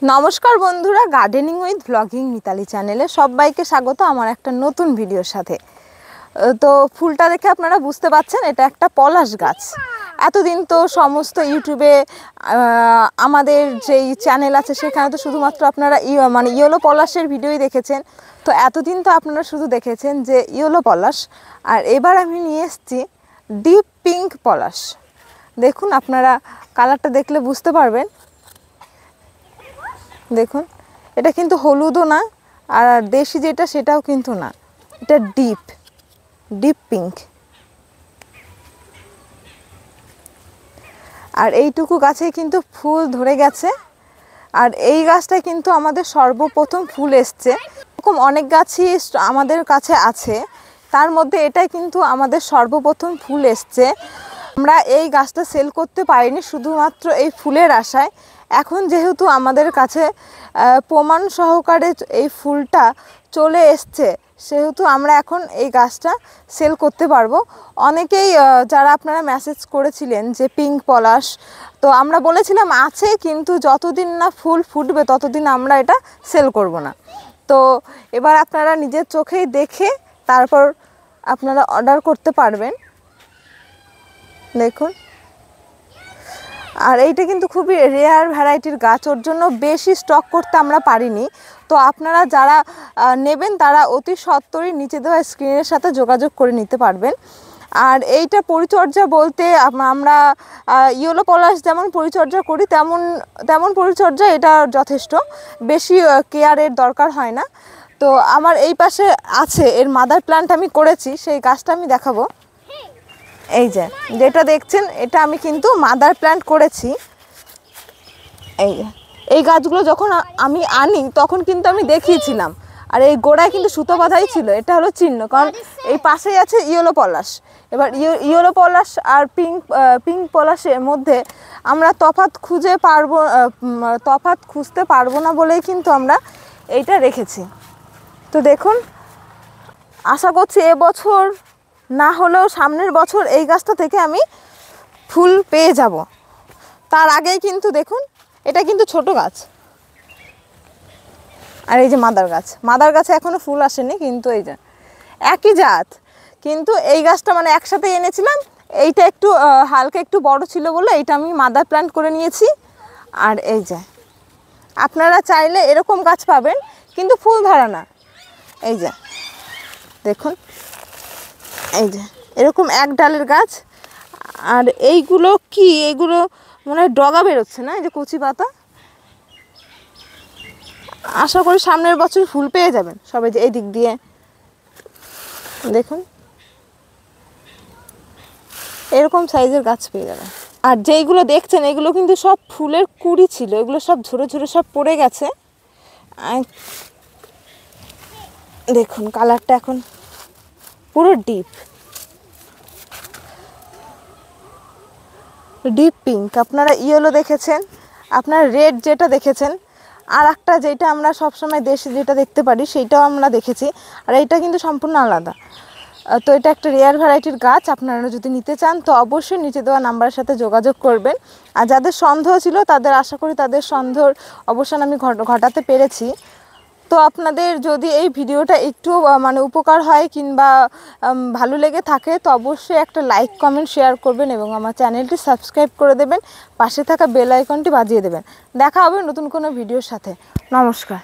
নমস্কার বন্ধুরা, gardening with blogging Mitali চ্যানেলে সবাইকে স্বাগত আমার একটা নতুন ভিডিওর সাথে। তো ফুলটা দেখে আপনারা বুঝতে পারছেন এটা একটা পলাশ গাছ। এতদিন তো সমস্ত ইউটিউবে আমাদের যেই চ্যানেল আছে সেখানে তো শুধুমাত্র আপনারা ইয়েলো পলাশের ভিডিওই দেখেছেন। তো এতদিন তো আপনারা শুধু দেখেছেন যে ইয়েলো পলাশ, আর এবার আমি নিয়ে এসেছি ডিপ পিঙ্ক পলাশ। দেখুন, আপনারা কালারটা দেখলে বুঝতে পারবেন। দেখুন, এটা কিন্তু হলুদও না, আর দেশি যেটা সেটাও কিন্তু না, এটা ডিপ পিঙ্ক। আর এইটুকু গাছে কিন্তু ফুল ধরে গেছে, আর এই গাছটায় কিন্তু আমাদের সর্বপ্রথম ফুল এসছে। এরকম অনেক গাছই আমাদের কাছে আছে, তার মধ্যে এটাই কিন্তু আমাদের সর্বপ্রথম ফুল এসছে। আমরা এই গাছটা সেল করতে পারিনি শুধুমাত্র এই ফুলের আশায়। এখন যেহেতু আমাদের কাছে প্রমাণ সহকারে এই ফুলটা চলে এসছে, সেহেতু আমরা এখন এই গাছটা সেল করতে পারবো। অনেকেই যারা আপনারা মেসেজ করেছিলেন যে পিঙ্ক পলাশ, তো আমরা বলেছিলাম আছে, কিন্তু যতদিন না ফুল ফুটবে ততদিন আমরা এটা সেল করব না। তো এবার আপনারা নিজের চোখেই দেখে তারপর আপনারা অর্ডার করতে পারবেন। দেখুন, আর এইটা কিন্তু খুবই রেয়ার ভ্যারাইটির গাছ, ওর জন্য বেশি স্টক করতে আমরা পারিনি। তো আপনারা যারা নেবেন তারা অতি সত্বরই নিচে দেওয়া স্ক্রিনের সাথে যোগাযোগ করে নিতে পারবেন। আর এইটা পরিচর্যা বলতে আমরা ইয়েলো পলাশ যেমন পরিচর্যা করি তেমন পরিচর্যা এটা যথেষ্ট, বেশি কেয়ারের দরকার হয় না। তো আমার এই পাশে আছে, এর মাদার প্ল্যান্ট আমি করেছি, সেই গাছটা আমি দেখাবো। এই যেটা দেখছেন এটা আমি কিন্তু মাদার প্ল্যান্ট করেছি। এই গাছগুলো যখন আমি আনি তখন কিন্তু আমি দেখিয়েছিলাম, আর এই গোড়ায় কিন্তু সুতো বাঁধাই ছিল, এটা হলো চিহ্ন, কারণ এই পাশেই আছে ইয়েলো পলাশ। এবার ইয়েলো পলাশ আর পিঙ্ক পলাশের মধ্যে আমরা তফাৎ খুঁজতে পারবো না বলেই কিন্তু আমরা এইটা রেখেছি। তো দেখুন, আশা করছি এবছর না হলেও সামনের বছর এই গাছটা থেকে আমি ফুল পেয়ে যাব। তার আগেই কিন্তু দেখুন, এটা কিন্তু ছোট গাছ, আর এই যে মাদার গাছে এখনও ফুল আসেনি, কিন্তু এই যে একই জাত, কিন্তু এই গাছটা মানে একসাথে এনেছিলাম। এইটা একটু হালকা একটু বড় ছিল বলে এইটা আমি মাদার প্ল্যান্ট করে নিয়েছি। আর এই যে আপনারা চাইলে এরকম গাছ পাবেন, কিন্তু ফুল ধরা না। এই যে দেখুন, এই যে এরকম এক ডালের গাছ। আর এগুলো মনে হয় ডগা বেরোচ্ছে না, এই যে কচি পাতা। আশা করি সামনের বছর ফুল পেয়ে যাবেন সবাই। যে এই দিক দিয়ে দেখুন, এরকম সাইজের গাছ পেয়ে যাবেন। আর যেইগুলো দেখছেন এগুলো কিন্তু সব ফুলের কুড়ি ছিল, এগুলো সব ঝরে ঝরে সব পড়ে গেছে। দেখুন কালারটা এখন পুরো ডিপ পিঙ্ক। আপনারা ইয়েলো দেখেছেন, আপনারা রেড যেটা দেখেছেন, আর একটা যেটা আমরা সবসময় দেশে যেটা দেখতে পারি সেইটাও আমরা দেখেছি, আর এইটা কিন্তু সম্পূর্ণ আলাদা। তো এটা একটা রেয়ার ভ্যারাইটির গাছ। আপনারা যদি নিতে চান তো অবশ্যই নিচে দেওয়া নাম্বারের সাথে যোগাযোগ করবেন। আর যাদের সন্দেহ ছিল তাদের আশা করি তাদের সন্দেহের অবসান আমি ঘটাতে পেরেছি। তো আপনাদের যদি এই ভিডিওটা একটু মানে উপকার হয় কিংবা ভালো লেগে থাকে তো অবশ্যই একটা লাইক কমেন্ট শেয়ার করবেন এবং আমার চ্যানেলটি সাবস্ক্রাইব করে দেবেন, পাশে থাকা বেল আইকনটি বাজিয়ে দেবেন। দেখা হবে নতুন কোনো ভিডিওর সাথে। নমস্কার।